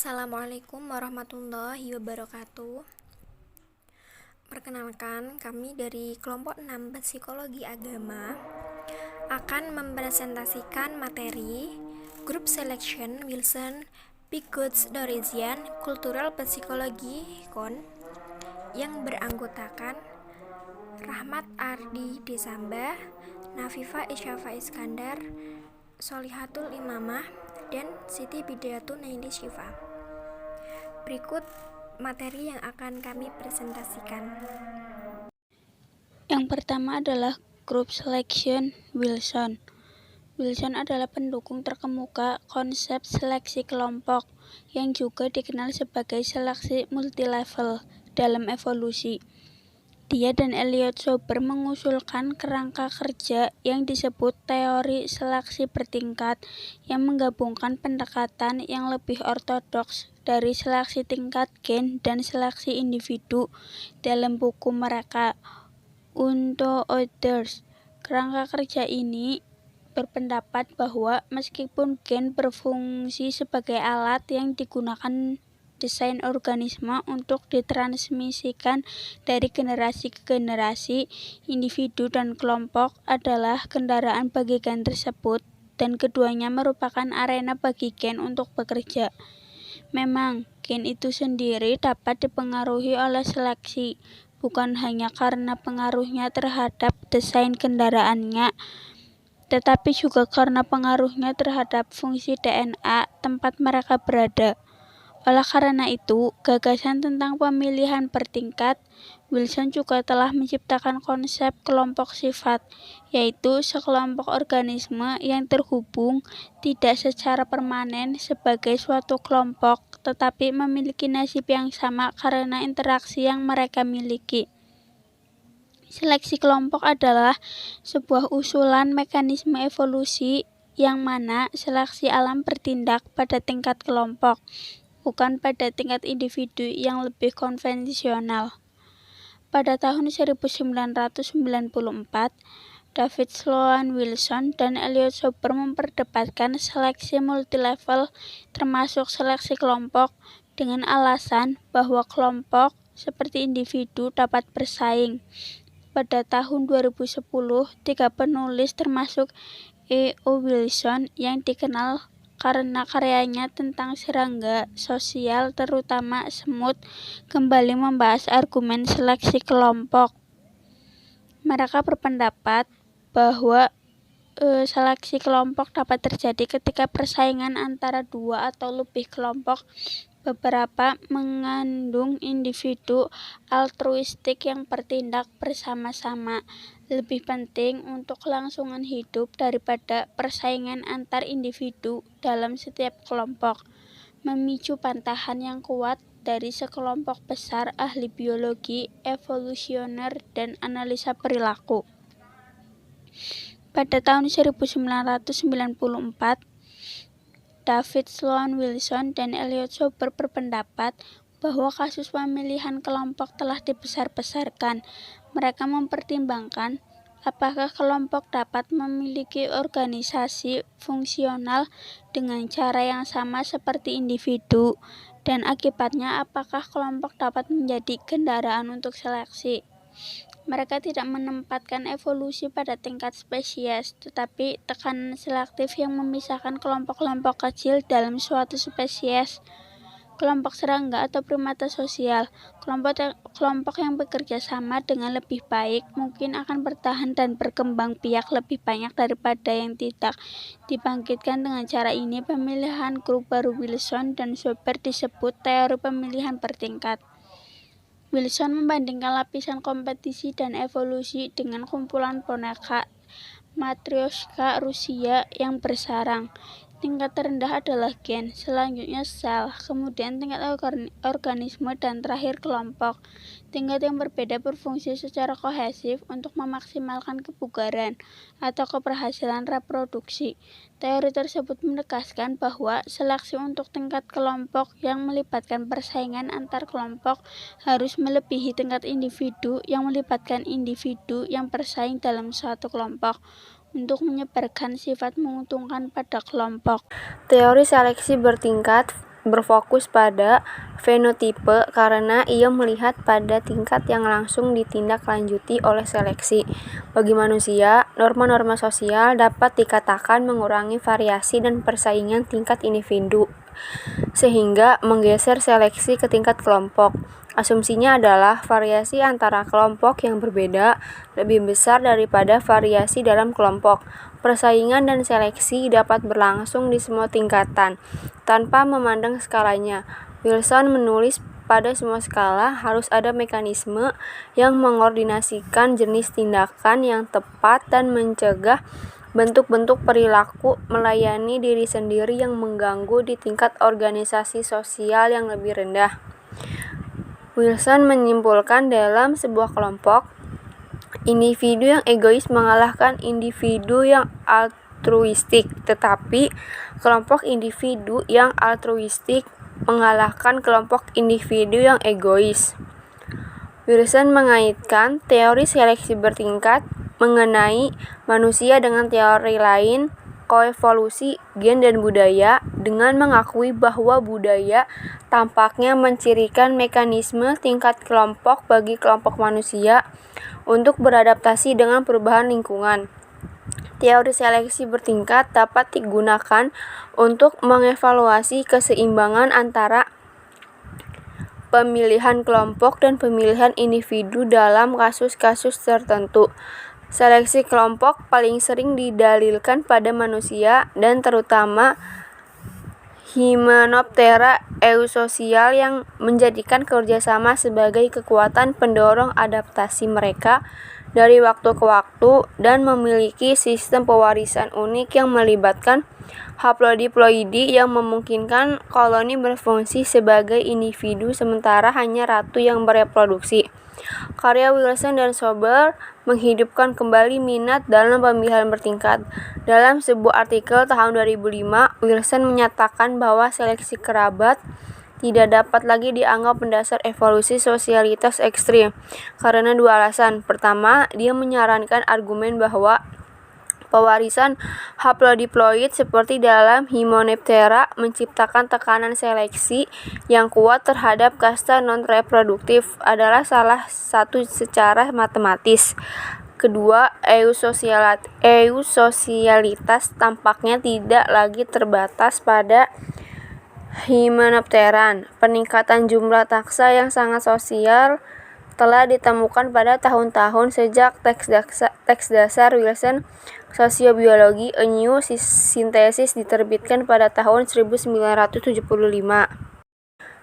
Assalamualaikum warahmatullahi wabarakatuh. Perkenalkan, kami dari kelompok 6 Psikologi Agama akan mempresentasikan materi Group Selection Wilson Pickut's Doresian Cultural Psychology KON yang beranggotakan Rahmat Ardi Desamba, Nafifa Isyafa Iskandar, Solihatul Imamah, dan Siti Bidayatun Naili Syifa. Berikut materi yang akan kami presentasikan. Yang pertama adalah Group Selection Wilson. Wilson adalah pendukung terkemuka konsep seleksi kelompok yang juga dikenal sebagai seleksi multilevel dalam evolusi. Dia dan Elliot Sober mengusulkan kerangka kerja yang disebut teori seleksi bertingkat yang menggabungkan pendekatan yang lebih ortodoks dari seleksi tingkat gen dan seleksi individu dalam buku mereka, Unto Others. Kerangka kerja ini berpendapat bahwa meskipun gen berfungsi sebagai alat yang digunakan desain organisme untuk ditransmisikan dari generasi ke generasi, individu dan kelompok adalah kendaraan bagi gen tersebut, dan keduanya merupakan arena bagi gen untuk bekerja. Memang, gen itu sendiri dapat dipengaruhi oleh seleksi, bukan hanya karena pengaruhnya terhadap desain kendaraannya, tetapi juga karena pengaruhnya terhadap fungsi DNA tempat mereka berada. Oleh karena itu, gagasan tentang pemilihan bertingkat, Wilson juga telah menciptakan konsep kelompok sifat, yaitu sekelompok organisme yang terhubung tidak secara permanen sebagai suatu kelompok, tetapi memiliki nasib yang sama karena interaksi yang mereka miliki. Seleksi kelompok adalah sebuah usulan mekanisme evolusi yang mana seleksi alam bertindak pada tingkat kelompok, bukan pada tingkat individu yang lebih konvensional. Pada tahun 1994, David Sloan Wilson dan Elliot Sober memperdebatkan seleksi multilevel termasuk seleksi kelompok dengan alasan bahwa kelompok seperti individu dapat bersaing. Pada tahun 2010, 3 penulis termasuk E.O. Wilson yang dikenal karena karyanya tentang serangga sosial terutama semut kembali membahas argumen seleksi kelompok. Mereka berpendapat bahwa seleksi kelompok dapat terjadi ketika persaingan antara dua atau lebih kelompok, beberapa mengandung individu altruistik yang bertindak bersama-sama, lebih penting untuk kelangsungan hidup daripada persaingan antar individu dalam setiap kelompok, memicu bantahan yang kuat dari sekelompok besar ahli biologi, evolusioner, dan analisa perilaku. Pada tahun 1994, David Sloan Wilson dan Elliot Sober berpendapat bahwa kasus pemilihan kelompok telah dibesar-besarkan. Mereka mempertimbangkan apakah kelompok dapat memiliki organisasi fungsional dengan cara yang sama seperti individu, dan akibatnya apakah kelompok dapat menjadi kendaraan untuk seleksi. Mereka tidak menempatkan evolusi pada tingkat spesies, tetapi tekanan selektif yang memisahkan kelompok-kelompok kecil dalam suatu spesies. Kelompok serangga atau primata sosial, kelompok yang bekerja sama dengan lebih baik mungkin akan bertahan dan berkembang biak lebih banyak daripada yang tidak dibangkitkan dengan cara ini. Pemilihan grup baru Wilson dan Sober disebut teori pemilihan bertingkat. Wilson membandingkan lapisan kompetisi dan evolusi dengan kumpulan boneka Matryoshka Rusia yang bersarang. Tingkat terendah adalah gen, selanjutnya sel, kemudian tingkat organisme, dan terakhir kelompok. Tingkat yang berbeda berfungsi secara kohesif untuk memaksimalkan kebugaran atau keberhasilan reproduksi. Teori tersebut menegaskan bahwa seleksi untuk tingkat kelompok yang melibatkan persaingan antar kelompok harus melebihi tingkat individu yang melibatkan individu yang bersaing dalam suatu kelompok untuk menyebarkan sifat menguntungkan pada kelompok. Teori seleksi bertingkat berfokus pada fenotipe karena ia melihat pada tingkat yang langsung ditindaklanjuti oleh seleksi. Bagi manusia, norma-norma sosial dapat dikatakan mengurangi variasi dan persaingan tingkat individu, sehingga menggeser seleksi ke tingkat kelompok. Asumsinya adalah variasi antara kelompok yang berbeda lebih besar daripada variasi dalam kelompok. Persaingan dan seleksi dapat berlangsung di semua tingkatan, tanpa memandang skalanya. Wilson menulis pada semua skala harus ada mekanisme yang mengordinasikan jenis tindakan yang tepat dan mencegah bentuk-bentuk perilaku melayani diri sendiri yang mengganggu di tingkat organisasi sosial yang lebih rendah. Wilson menyimpulkan dalam sebuah kelompok, individu yang egois mengalahkan individu yang altruistik, tetapi kelompok individu yang altruistik mengalahkan kelompok individu yang egois. Wilson mengaitkan teori seleksi bertingkat mengenai manusia dengan teori lain, koevolusi, gen dan budaya, dengan mengakui bahwa budaya tampaknya mencirikan mekanisme tingkat kelompok bagi kelompok manusia untuk beradaptasi dengan perubahan lingkungan. Teori seleksi bertingkat dapat digunakan untuk mengevaluasi keseimbangan antara pemilihan kelompok dan pemilihan individu dalam kasus-kasus tertentu. Seleksi kelompok paling sering didalilkan pada manusia dan terutama Hymenoptera eusosial yang menjadikan kerjasama sebagai kekuatan pendorong adaptasi mereka dari waktu ke waktu dan memiliki sistem pewarisan unik yang melibatkan haplodiploidi yang memungkinkan koloni berfungsi sebagai individu sementara hanya ratu yang bereproduksi. Karya Wilson dan Sober menghidupkan kembali minat dalam pemilihan bertingkat. Dalam sebuah artikel tahun 2005, Wilson menyatakan bahwa seleksi kerabat tidak dapat lagi dianggap mendasar evolusi sosialitas ekstrim karena dua alasan. Pertama, dia menyarankan argumen bahwa pewarisan haplodiploid seperti dalam Hymenoptera menciptakan tekanan seleksi yang kuat terhadap kasta non-reproduktif adalah salah satu secara matematis. Kedua, eusosialitas tampaknya tidak lagi terbatas pada Hymenopteran. Peningkatan jumlah taksa yang sangat sosial telah ditemukan pada tahun-tahun sejak teks dasar Wilson Sosiobiologi A New Synthesis diterbitkan pada tahun 1975.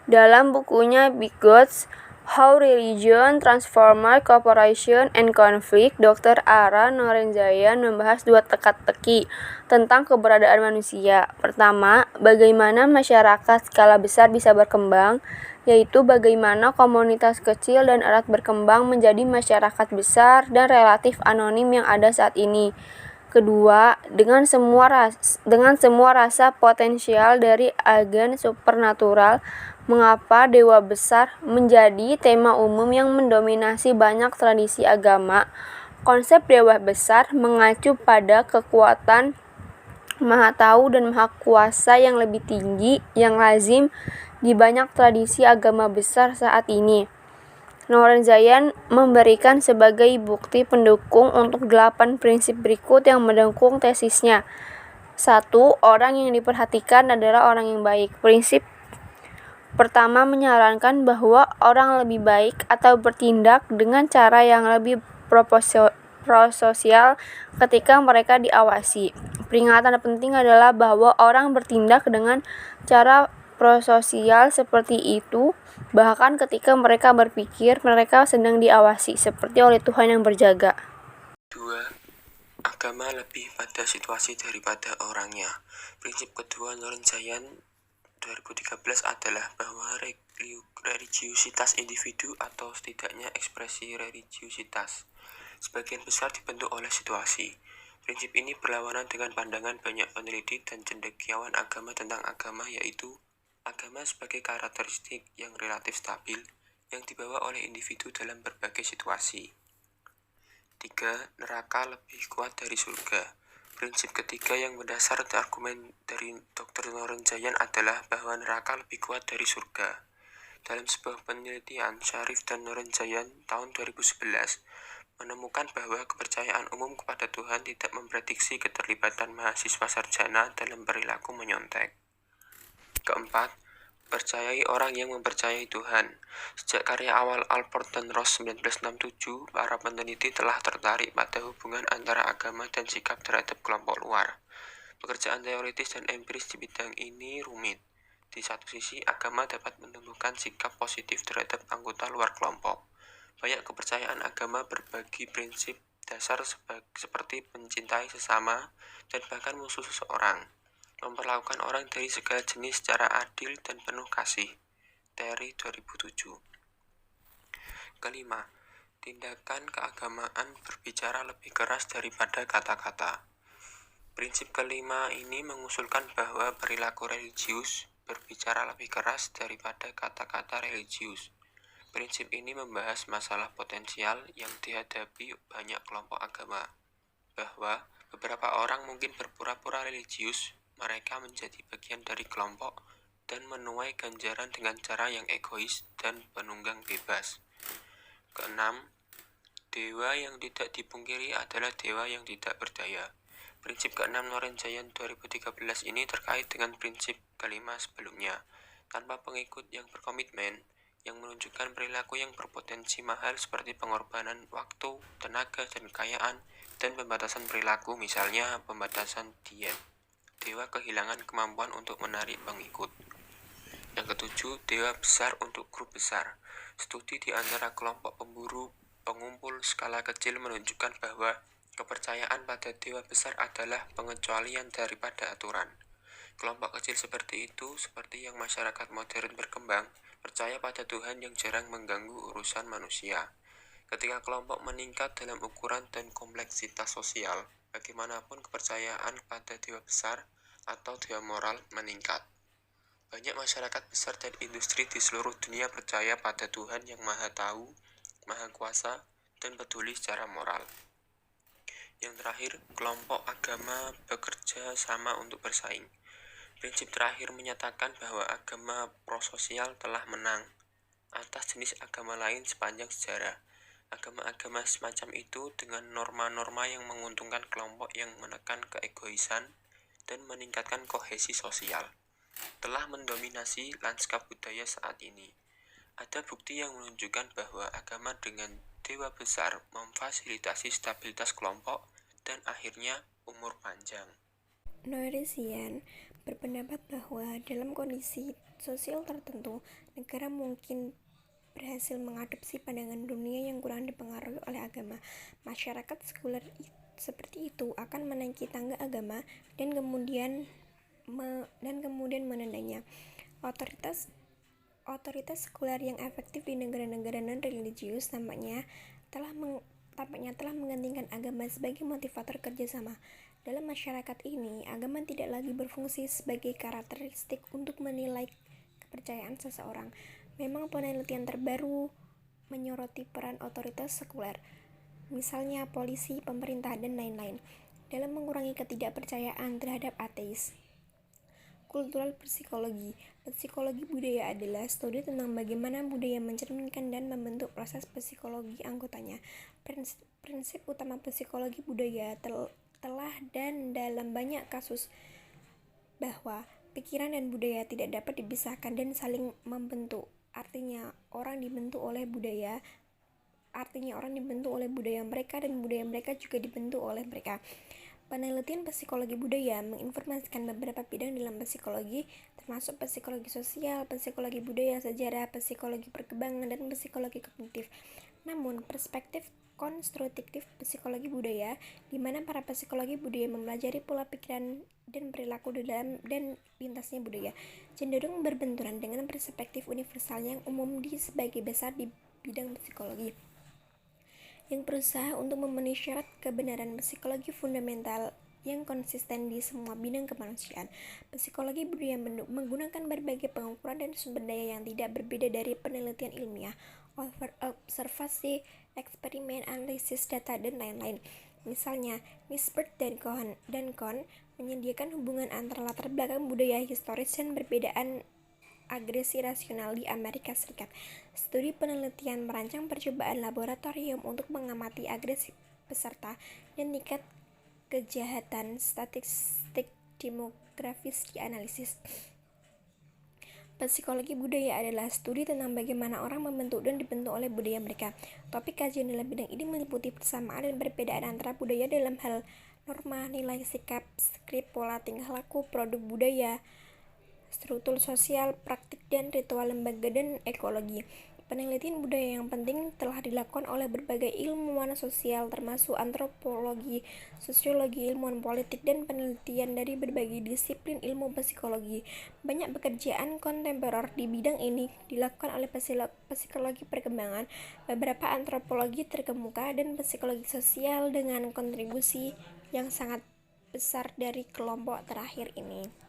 Dalam bukunya Big Gods, How Religion Transformed Cooperation and Conflict, Dr. Ara Norenzayan membahas dua teka-teki tentang keberadaan manusia. Pertama, bagaimana masyarakat skala besar bisa berkembang, yaitu bagaimana komunitas kecil dan erat berkembang menjadi masyarakat besar dan relatif anonim yang ada saat ini. Kedua, dengan semua rasa potensial dari agen supernatural, mengapa dewa besar menjadi tema umum yang mendominasi banyak tradisi agama. Konsep dewa besar mengacu pada kekuatan Maha Tahu dan Maha Kuasa yang lebih tinggi yang lazim di banyak tradisi agama besar saat ini. Norenzayan memberikan sebagai bukti pendukung untuk 8 prinsip berikut yang mendukung tesisnya. 1. Orang yang diperhatikan adalah orang yang baik. Prinsip pertama menyarankan bahwa orang lebih baik atau bertindak dengan cara yang lebih prososial ketika mereka diawasi. Peringatan penting adalah bahwa orang bertindak dengan cara prososial seperti itu bahkan ketika mereka berpikir mereka sedang diawasi seperti oleh Tuhan yang berjaga. 2. Agama lebih pada situasi daripada orangnya. Prinsip kedua Norenzayan 2013 adalah bahwa religiusitas individu atau setidaknya ekspresi religiusitas sebagian besar dibentuk oleh situasi. Prinsip ini berlawanan dengan pandangan banyak peneliti dan cendekiawan agama tentang agama, yaitu agama sebagai karakteristik yang relatif stabil yang dibawa oleh individu dalam berbagai situasi. 3. Neraka lebih kuat dari surga. Prinsip ketiga yang mendasar argumen dari Dr. Norenzayan adalah bahwa neraka lebih kuat dari surga. Dalam sebuah penelitian, Syarif dan Norenzayan tahun 2011 menemukan bahwa kepercayaan umum kepada Tuhan tidak memprediksi keterlibatan mahasiswa sarjana dalam perilaku menyontek. Keempat, percayai orang yang mempercayai Tuhan. Sejak karya awal Alport dan Ross 1967, para peneliti telah tertarik pada hubungan antara agama dan sikap terhadap kelompok luar. Pekerjaan teoritis dan empiris di bidang ini rumit. Di satu sisi, agama dapat menumbuhkan sikap positif terhadap anggota luar kelompok. Banyak kepercayaan agama berbagi prinsip dasar seperti mencintai sesama dan bahkan musuh seseorang, memperlakukan orang dari segala jenis secara adil dan penuh kasih. Terry 2007. Kelima, tindakan keagamaan berbicara lebih keras daripada kata-kata. Prinsip kelima ini mengusulkan bahwa perilaku religius berbicara lebih keras daripada kata-kata religius. Prinsip ini membahas masalah potensial yang dihadapi banyak kelompok agama, bahwa beberapa orang mungkin berpura-pura religius, mereka menjadi bagian dari kelompok dan menuai ganjaran dengan cara yang egois dan penunggang bebas. Keenam, dewa yang tidak dipungkiri adalah dewa yang tidak berdaya. Prinsip keenam Norenzayan 2013 ini terkait dengan prinsip kelima sebelumnya. Tanpa pengikut yang berkomitmen, yang menunjukkan perilaku yang berpotensi mahal seperti pengorbanan waktu, tenaga, dan kekayaan, dan pembatasan perilaku, misalnya pembatasan diet, dewa kehilangan kemampuan untuk menarik pengikut. Yang ketujuh, dewa besar untuk grup besar. Studi di antara kelompok pemburu pengumpul skala kecil menunjukkan bahwa kepercayaan pada dewa besar adalah pengecualian daripada aturan. Kelompok kecil seperti itu, seperti yang masyarakat modern berkembang, percaya pada Tuhan yang jarang mengganggu urusan manusia. Ketika kelompok meningkat dalam ukuran dan kompleksitas sosial, bagaimanapun kepercayaan pada dewa besar atau dewa moral meningkat. Banyak masyarakat besar dan industri di seluruh dunia percaya pada Tuhan yang Maha Tahu, Maha Kuasa, dan peduli secara moral. Yang terakhir, kelompok agama bekerja sama untuk bersaing. Prinsip terakhir menyatakan bahwa agama prososial telah menang atas jenis agama lain sepanjang sejarah. Agama-agama semacam itu dengan norma-norma yang menguntungkan kelompok yang menekan keegoisan dan meningkatkan kohesi sosial telah mendominasi lanskap budaya saat ini. Ada bukti yang menunjukkan bahwa agama dengan dewa besar memfasilitasi stabilitas kelompok dan akhirnya umur panjang. Norenzayan berpendapat bahwa dalam kondisi sosial tertentu, negara mungkin berhasil mengadopsi pandangan dunia yang kurang dipengaruhi oleh agama. Masyarakat sekuler seperti itu akan menaiki tangga agama dan kemudian menandanya. Otoritas sekuler yang efektif di negara-negara non-religius tampaknya telah menggantikan agama sebagai motivator kerjasama. Dalam masyarakat ini, agama tidak lagi berfungsi sebagai karakteristik untuk menilai kepercayaan seseorang. Memang penelitian terbaru menyoroti peran otoritas sekuler, misalnya polisi, pemerintah, dan lain-lain, dalam mengurangi ketidakpercayaan terhadap ateis. Kultural psikologi. Psikologi budaya adalah studi tentang bagaimana budaya mencerminkan dan membentuk proses psikologi anggotanya. Prinsip utama psikologi budaya telah dan dalam banyak kasus bahwa pikiran dan budaya tidak dapat dipisahkan dan saling membentuk. Artinya orang dibentuk oleh budaya mereka dan budaya mereka juga dibentuk oleh mereka. Penelitian psikologi budaya menginformasikan beberapa bidang dalam psikologi, termasuk psikologi sosial, psikologi budaya, sejarah, psikologi perkembangan, dan psikologi kognitif. Namun, perspektif konstruktif psikologi budaya, di mana para psikologi budaya mempelajari pola pikiran dan perilaku dalam dan lintasnya budaya, cenderung berbenturan dengan perspektif universal yang umum di sebagai besar di bidang psikologi, yang berusaha untuk memenuhi syarat kebenaran psikologi fundamental yang konsisten di semua bidang kemanusiaan. Psikologi budaya menggunakan berbagai pengukuran dan sumber daya yang tidak berbeda dari penelitian ilmiah, observasi, eksperimen, analisis data, dan lain-lain. Misalnya, Nisbet dan Kohn menyediakan hubungan antara latar belakang budaya historis dan perbedaan agresi rasional di Amerika Serikat. Studi penelitian merancang percobaan laboratorium untuk mengamati agresi peserta dan tingkat kejahatan statistik demografis dianalisis. Psikologi budaya adalah studi tentang bagaimana orang membentuk dan dibentuk oleh budaya mereka. Topik kajian dalam bidang ini meliputi persamaan dan perbedaan antara budaya dalam hal norma, nilai, sikap, skrip, pola tingkah laku, produk budaya, struktur sosial, praktik dan ritual lembaga, dan ekologi. Penelitian budaya yang penting telah dilakukan oleh berbagai ilmuwan sosial termasuk antropologi, sosiologi, ilmuwan politik, dan penelitian dari berbagai disiplin ilmu psikologi. Banyak pekerjaan kontemporer di bidang ini dilakukan oleh psikologi perkembangan, beberapa antropologi terkemuka, dan psikologi sosial dengan kontribusi yang sangat besar dari kelompok terakhir ini.